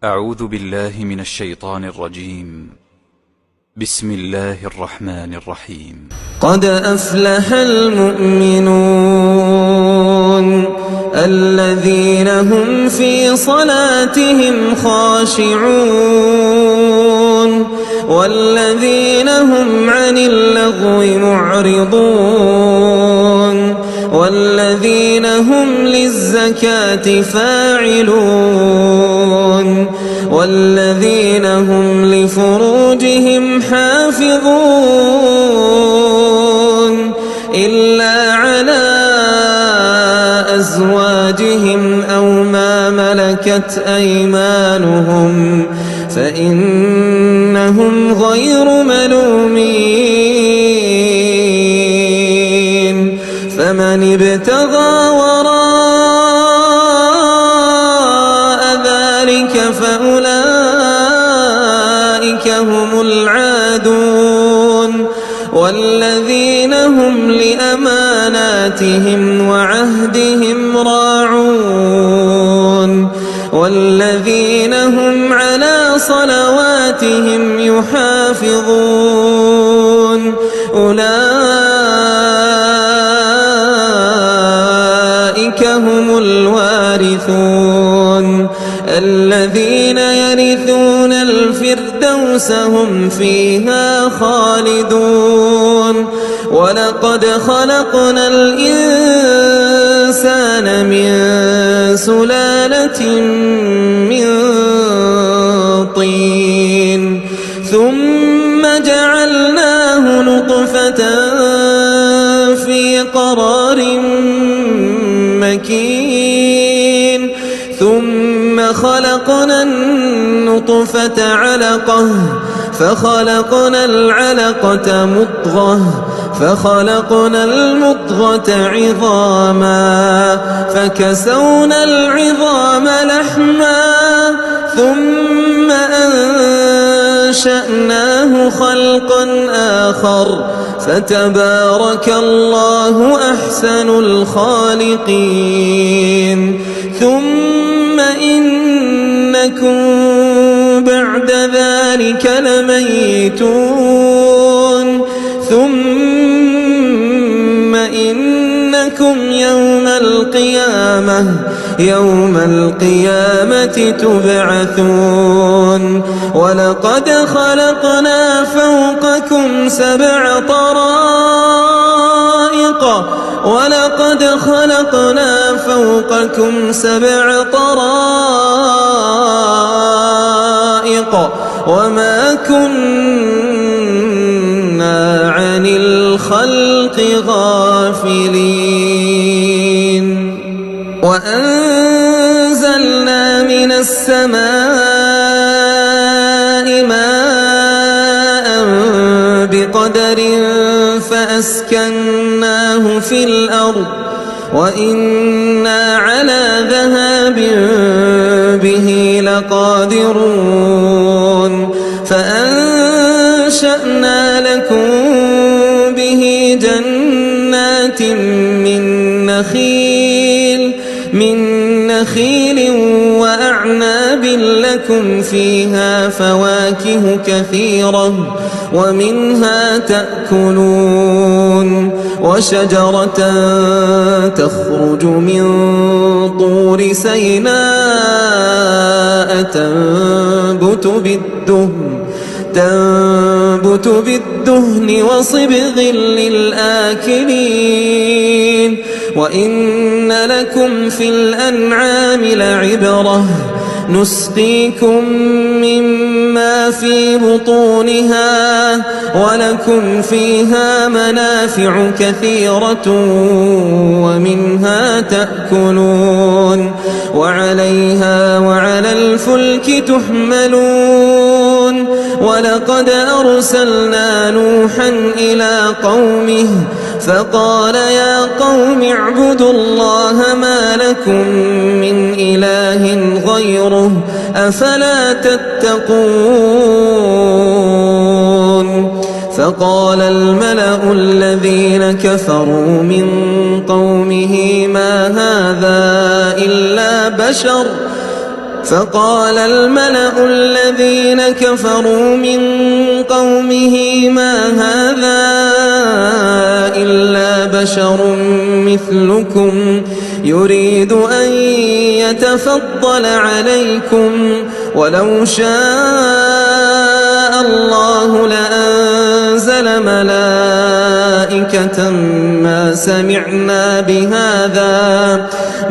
أعوذ بالله من الشيطان الرجيم. بسم الله الرحمن الرحيم. قد أفلح المؤمنون الذين هم في صلاتهم خاشعون والذين هم عن اللغو معرضون والذين هم للزكاة فاعلون والذين هم لفروجهم حافظون إلا على أزواجهم أو ما ملكت أيمانهم فإنهم غير ملومين فمن ابتغى وراء ذلك فأولئك هم العادون والذين هم لأماناتهم وعهدهم راعون والذين هم على صلواتهم يحافظون أولئك هم الوارثون الذين يرثون الفردوس هم فيها خالدون ولقد خلقنا الإنسان من سلالة من طين ثم جعلناه نطفة في قرار مكين ثم خلقنا النطفة علقة فخلقنا العلقة مضغة فخلقنا المضغة عظاما فكسونا العظام لحما ثم أنشأناه خلقا آخر فتبارك الله أحسن الخالقين ثم إنكم بعد ذلك لميتون ثم إنكم يوم القيامة تبعثون ولقد خلقنا فوقكم سبع طرائق وما كنا عن الخلق غافلين وأنزلنا من السماء ماء بقدر فأسكناه في الأرض وإنا على ذهاب به لقادرون فأنشأنا لكم به جنات من نخيل وأعناب لكم فيها فواكه كثيرة ومنها تأكلون وشجرة تخرج من طور سيناء تنبت بالدهن وصبغ للآكلين وإن لكم في الأنعام لعبرة نسقيكم مما في بطونها ولكم فيها منافع كثيرة ومنها تأكلون وعليها وعلى الفلك تحملون ولقد أرسلنا نوحا إلى قومه فقال يا قوم اعبدوا الله ما لكم من إله غيره أفلا تتقون فقال الملأ الذين كفروا من قومه ما هذا إلا بشر فقال الملأ الذين كفروا من قومه ما هذا إلا بشر مثلكم يريد أن يتفضل عليكم ولو شاء الله لأنزل ملائكة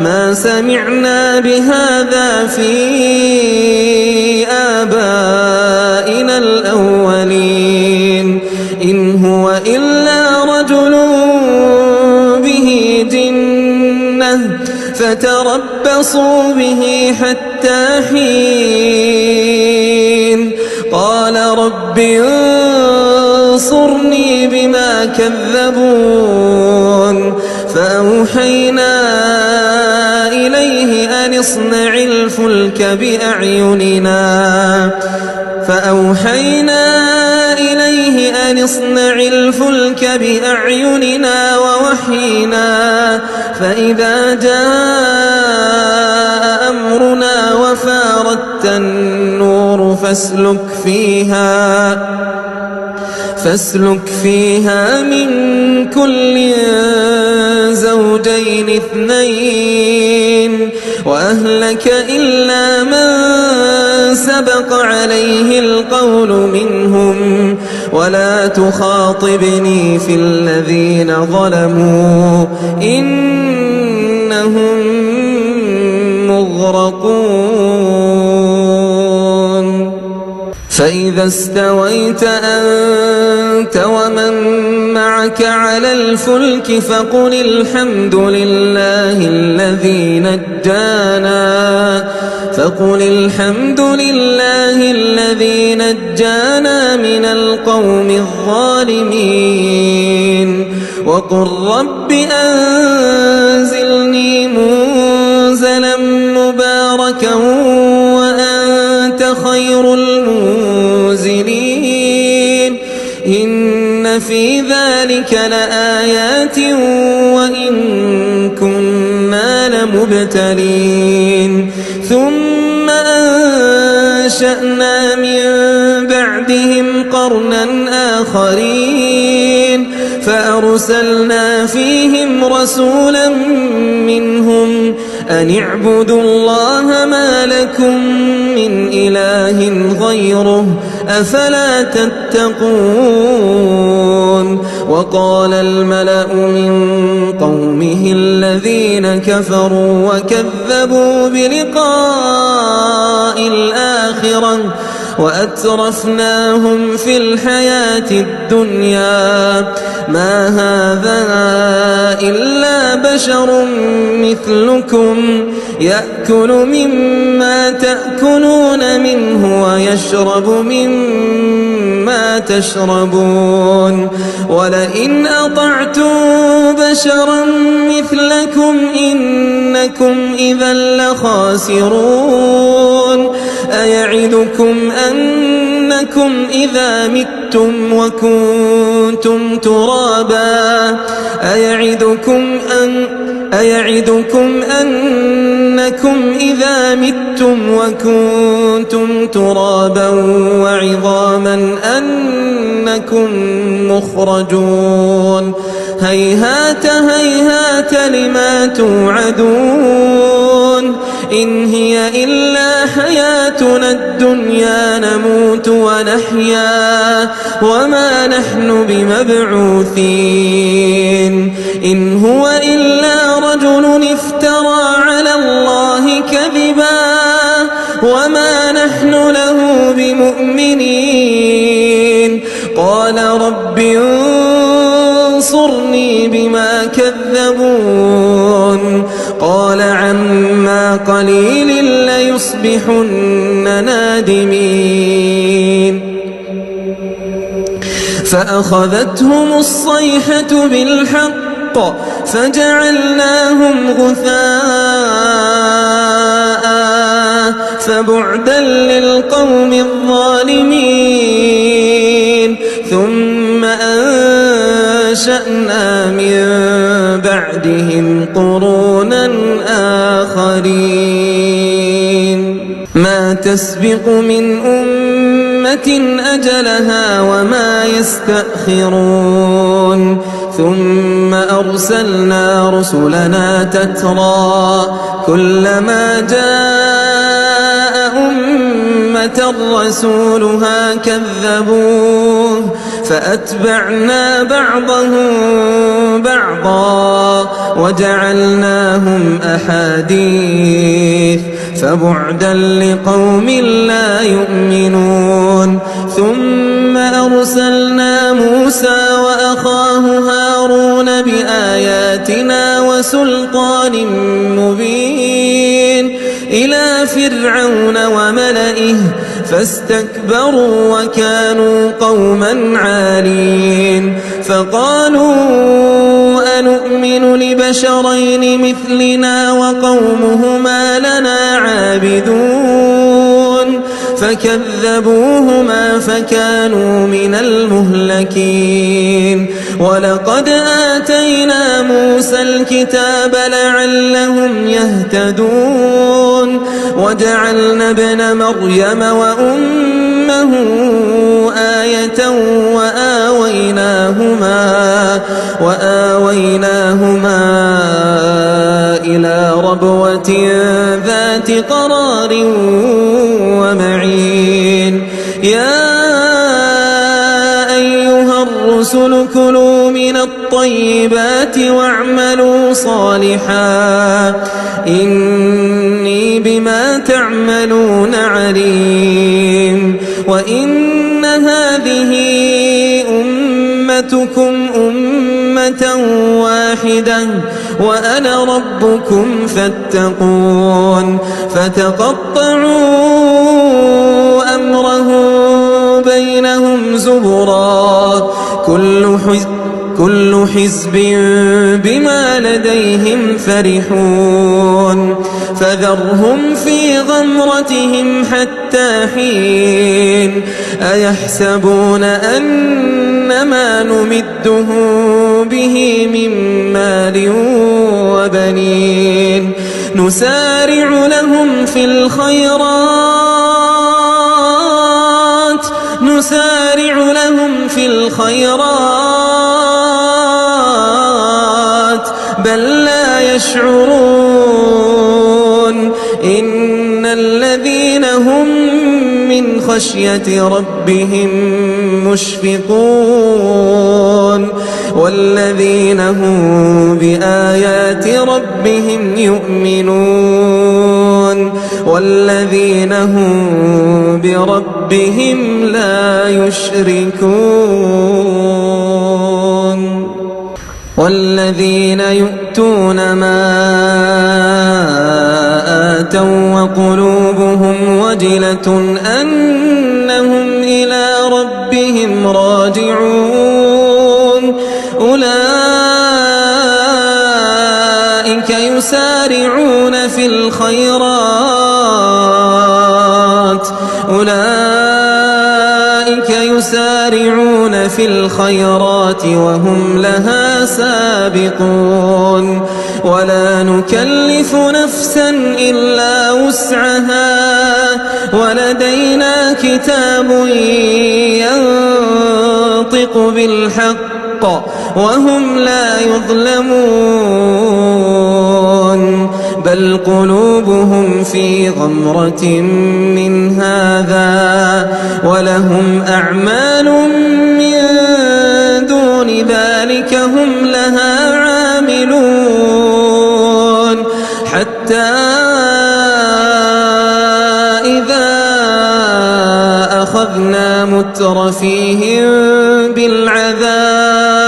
ما سمعنا بهذا في آبائنا الأولين إن هو إلا رجل به جنة فتربصوا به حتى حين قال رب انصرني بما كذبون فأوحينا إليه أن اصنع الفلك بأعيننا ووحينا فإذا جاء أمرنا وفاردت النور فاسلك فيها من كل زوجين اثنين وأهلك إلا من سبق عليه القول منهم ولا تخاطبني في الذين ظلموا إنهم مغرقون فإذا استويت أنت ومن معك على الفلك فقل الحمد لله الذي نجانا من القوم الظالمين وقل رب أنزلني منزلا مباركا وأنت خير المنزلين إن في ذلك لآيات وإن كنا لمبتلين ثم أنشأنا من بعدهم قرنا آخرين فأرسلنا فيهم رسولا منهم أن اعبدوا الله ما لكم من إله غيره أفلا تتقون وقال الملأ من قومه الذين كفروا وكذبوا بلقاء الآخرة وأترفناهم في الحياة الدنيا ما هذا إلا بشر مثلكم يأكل مما تأكلون منه ويشرب مما تشربون ولئن أطعتم بشرا مثلكم إنكم إذا لخاسرون أيعدكم أنكم إذا متم وكنتم ترابا أيعدكم أنكم إذا متم وكنتم ترابا وعظاما أنكم مخرجون هيهات هيهات لما توعدون إن هي إلا حياتنا الدنيا نموت ونحيا وما نحن بمبعوثين إن هو إلا رجل افترى على الله كذبا وما نحن له بمؤمنين قال رب انصرني بما كذبون قال عما قليل ليصبحن نادمين فأخذتهم الصيحة بالحق فجعلناهم غثاء فبعدا للقوم الظالمين ثم أنشأنا من بعدهم قرونا آخرين ما تسبق من أمة أجلها وما يستأخرون ثم أرسلنا رسلنا تترى كلما جاء أمة رسولها كذبوه فأتبعنا بعضهم بعضا وجعلناهم أحاديث فبعدا لقوم لا يؤمنون ثم أرسلنا موسى وأخاه هارون بآياتنا وسلطان مبين إلى فرعون وملئه فاستكبروا وكانوا قوما عالين فقالوا أنؤمن لبشرين مثلنا وقومهما لنا عابدون فكذبوهما فكانوا من المهلكين ولقد آتينا موسى الكتاب لعلهم يهتدون وجعلنا ابن مريم وأمه آية وآويناهما إلى ربوة ذات قرار ومعين يا أيها الرسل كلوا من الطيبات واعملوا صالحا إني بما تعملون عليم وإن هذه أمتكم أمة واحدة وأنا ربكم فاتقون فتقطعوا أمرهم بينهم زبرا كل حزب بما لديهم فرحون فذرهم في غمرتهم حتى حين أيحسبون أنما نمدهم به من مال وبنين نسارع لهم في الخيرات بل لا يشعرون إن الذين هم من خشية ربهم مشفقون والذين هم بآيات ربهم يؤمنون والذين هم بربهم لا يشركون والذين يؤتون ما آتوا وقلوبهم وجلة أنهم إلى ربهم راجعون أولئك يسارعون في الخيرات وهم لها سابقون ولا نكلف نفسا إلا وسعها ولدينا كتاب ينطق بالحق وهم لا يظلمون بل قلوبهم في غمرة من هذا ولهم أعمال من دون ذلك هم لها عاملون حتى إذا أخذنا مترفيهم بالعذاب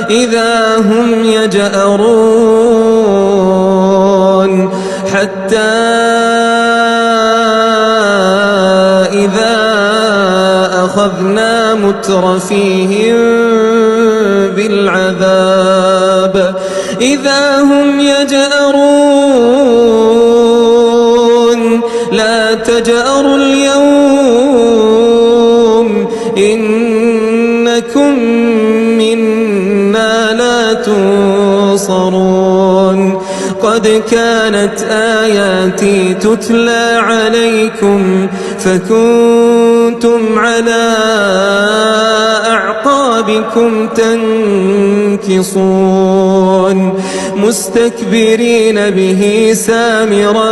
إذا هم يجأرون حتى إذا أخذنا مترفيهم بالعذاب إذا هم يجأرون لا تجأروا اليوم إنكم منا لا تنصرون قد لقد كانت آياتي تتلى عليكم فكنتم على أعقابكم تنكصون مستكبرين به سامرا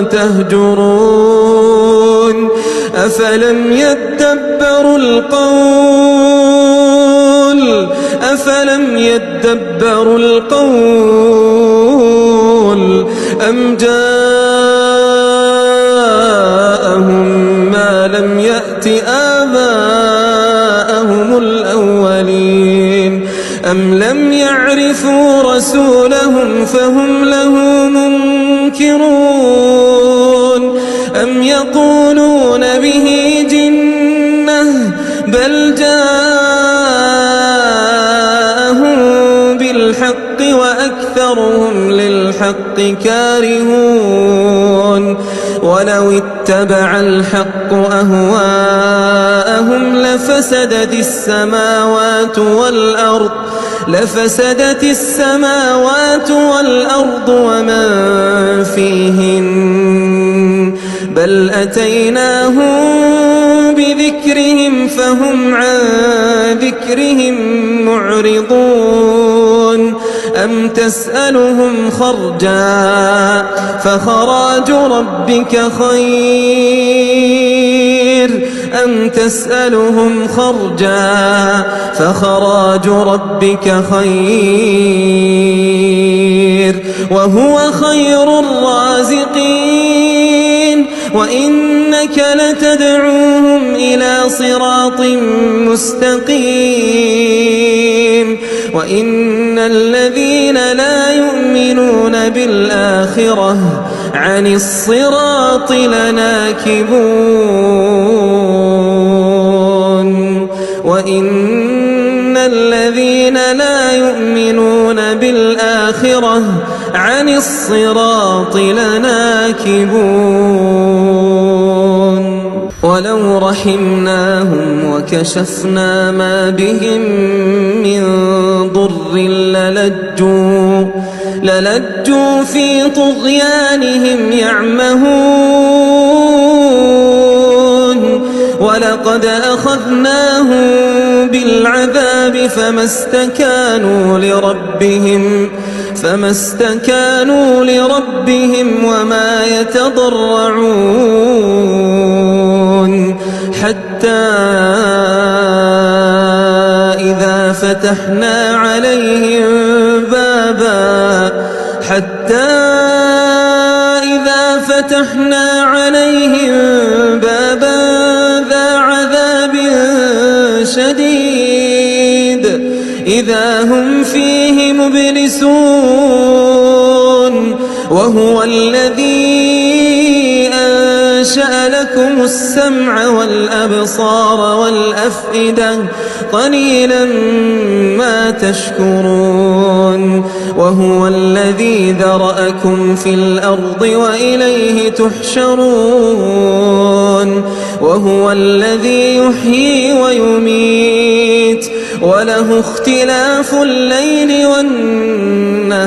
تهجرون أفلم يدبروا القول أم جاءهم ما لم يأت آباءهم الأولين أم لم يعرفوا رسولهم فهم له منكرون أم يقولون به جنة بل جاءهم بالحق وأكثرهم للحق كارهون ولو اتبع الحق أهواءهم لفسدت السماوات والأرض ومن فيهن بل أتيناهم بذكرهم فهم عن ذكرهم معرضون أم تسألهم خرجا فخراج ربك خير وهو خير الرازقين وإنك لتدعوهم إلى صراط مستقيم وإن الذين لا يؤمنون بالآخرة عن الصراط لناكبون وإن الذين لا يؤمنون بالآخرة عن الصراط لناكبون ولو رحمناهم وكشفنا ما بهم من ضر للجوا في طغيانهم يعمهون ولقد أخذناهم بالعذاب فما استكانوا لربهم وما يتضرعون حتى إذا فتحنا عليهم بابا ذا عذاب شديد إذا هم فيه مبلسون وهو الذي أنشأ لكم السمع والأبصار والأفئدة قليلا ما تشكرون وهو الذي ذرأكم في الأرض وإليه تحشرون وهو الذي يحيي ويميت وله اختلاف الليل والنهار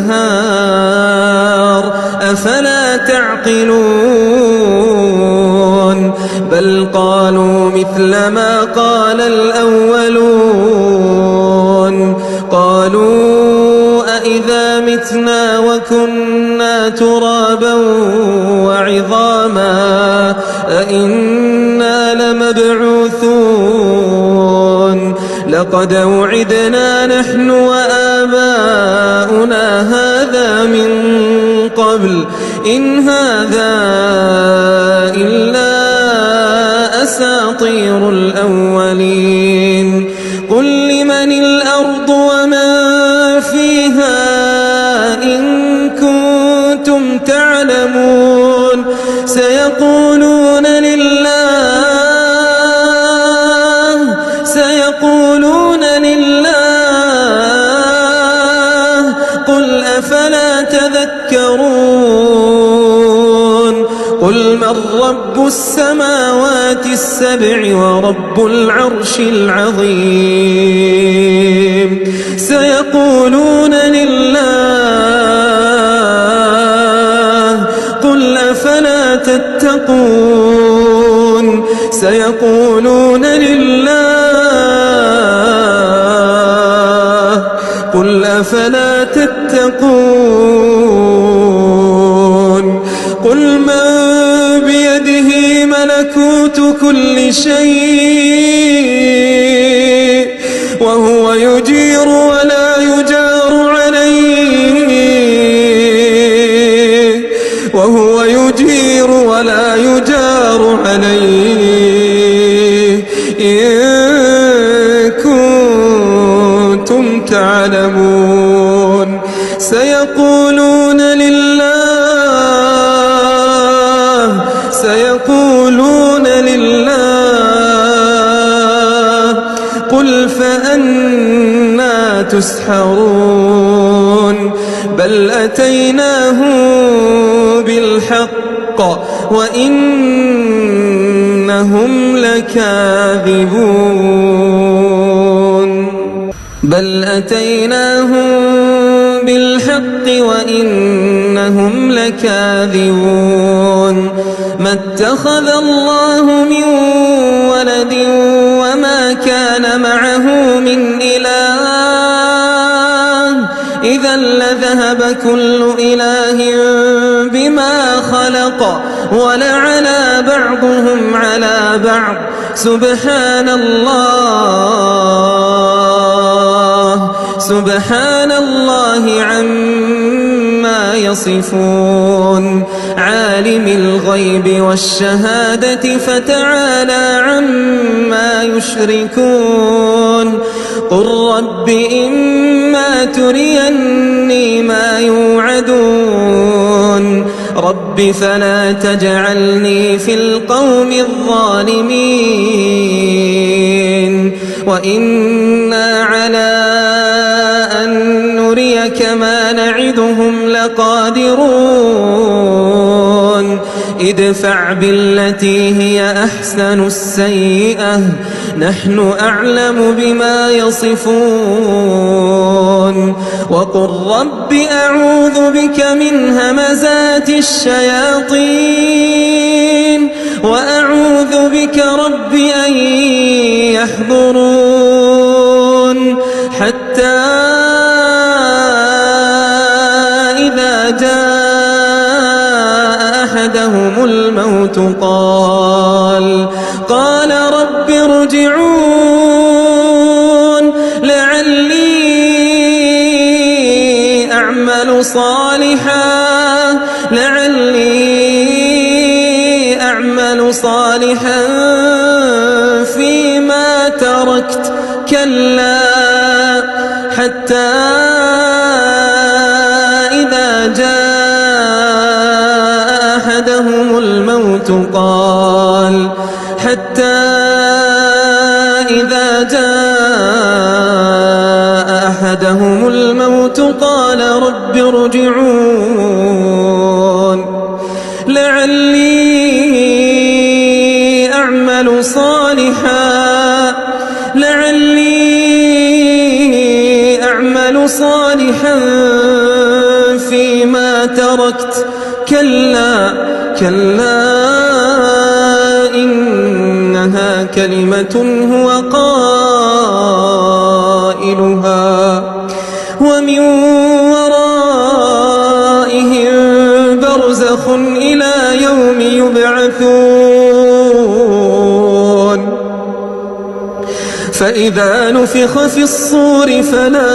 أفلا تعقلون بل قالوا مثل ما قال الأولون قالوا أإذا متنا وكنا ترابا وعظاما أإنا لمبعوثون لقد وعدنا نحن وآباؤنا هذا من قبل إن هذا إلا أساطير الأولين قل لمن الأرض ومن فيها إن كنتم تعلمون سيقولون لله قل أفلا تذكرون قل من رب السماوات السبع ورب العرش العظيم سيقولون لله تتقون سيقولون لله قل أفلا تتقون قل من بيده ملكوت كل شيء وهو يجير ولا يجار عليه وهو يجير ولا يجار عليه إن كنتم تعلمون سيقولون لله قل فأنى تسحرون بل أتيناهم بالحق وإنهم لكاذبون بل أتيناهم بالحق وإنهم لكاذبون ما اتخذ الله من ولد وما كان معه من إله إذا لذهب كل إله بما خلق ولعلى بعضهم على بعض سبحان الله عما يصفون عالم الغيب والشهادة فتعالى عما يشركون قل رب إما تريني ما يوعدون رب فلا تجعلني في القوم الظالمين وإنا على أن نريك ما نعدهم لقادرون ادفع بالتي هي أحسن السيئة نحن أعلم بما يصفون وقل رب أعوذ بك من همزات الشياطين وأعوذ بك رب أن يحضرون حتى إذا جاء أحدهم الموت قال رب ارجعون لعلي أعمل صالحا فيما تركت كلا حتى إذا جاء أحدهم الموت قال رب ارجعون لعلي أعمل صالحا فيما تركت كلا إنها كلمة هو قائلها ومن ورائهم برزخ إلى يوم يبعثون فإذا نفخ في الصور فلا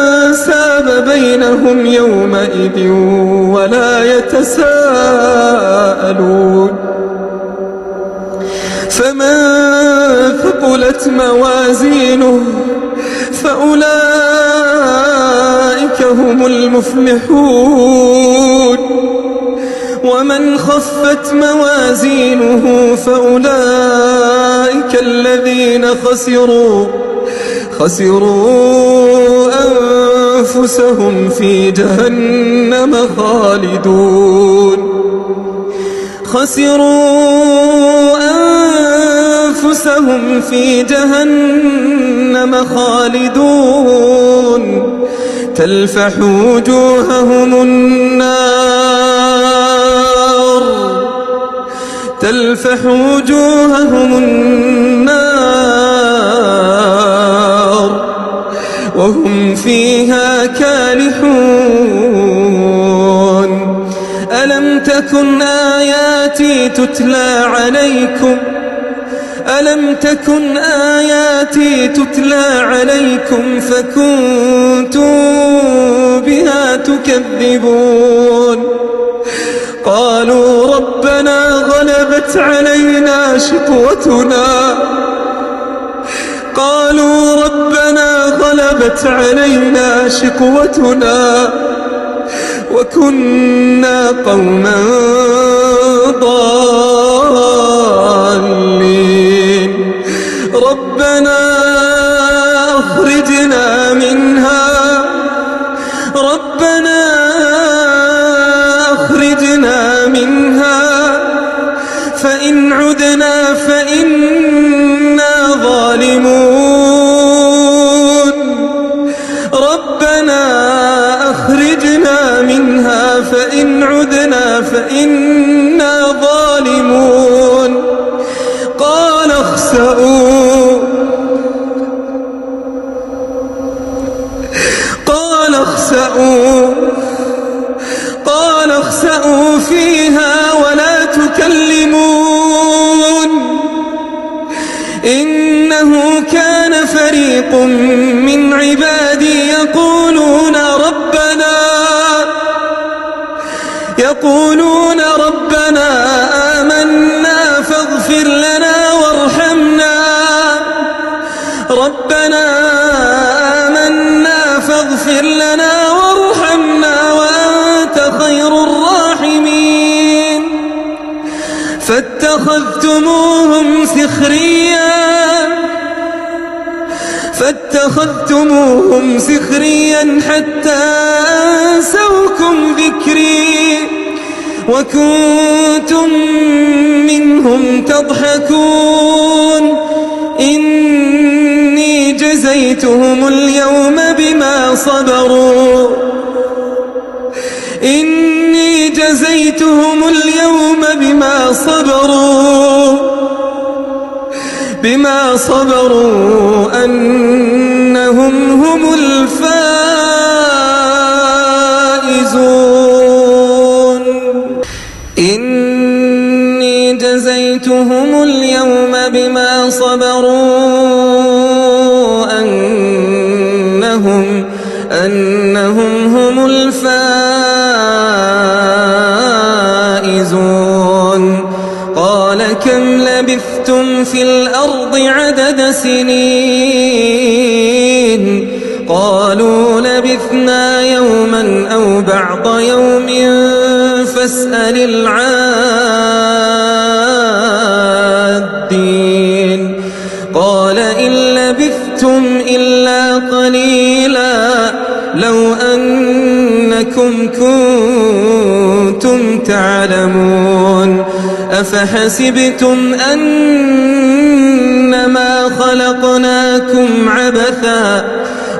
أنساب بينهم يومئذ ولا يتساءلون فمن ثقلت موازينه فأولئك هم المفلحون ومن خفت موازينه فأولئك الذين خسروا أنفسهم في جهنم خسروا أنفسهم في جهنم خالدون تلفح وجوههم النار وهم فيها كالحون ألم تكن آياتي تتلى عليكم فكنتم بها تكذبون قالوا ربنا غلبت علينا شقوتنا وكنا قوما ضالين ربنا أخرجنا منها فإن عدنا فإنا ظالمون ربنا أخرجنا منها فإن عدنا فإنا ظالمون قال اخسأوا فيها ولا تكلمون إنه كان فريق من عبادي يقولون ربنا آمنا فاغفر لنا وارحمنا وأنت خير الراحمين فاتخذتموهم سخريا حتى أنسوكم ذكري وكنتم منهم تضحكون إني جزيتهم اليوم بما صبروا أنهم هم الفائزون إني جزيتهم اليوم بما صبروا أنهم هم الفائزون قال كم لبثتم في الأرض عدد سنين قالوا لبثنا يوما أو بعض يوم فاسأل العادين قال إن لبثتم إلا قليلا لو أنكم كنتم تعلمون أفحسبتم أنما خلقناكم عبثا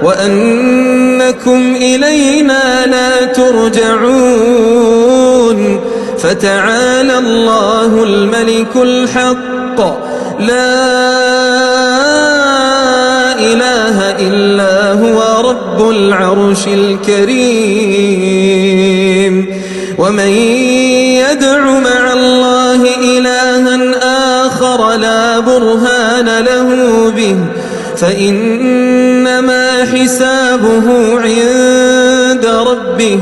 وأنكم إلينا لا ترجعون فتعالى الله الملك الحق لا إله إلا هو رب العرش الكريم ومن يدع مع الله إلها آخر لا برهان له به فإنما حسابه عند ربه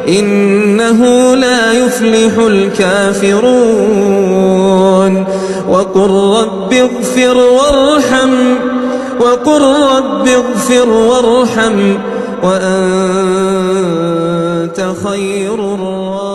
إنه لا يفلح الكافرون وقل رب اغفر وارحم وأنت خير الراحمين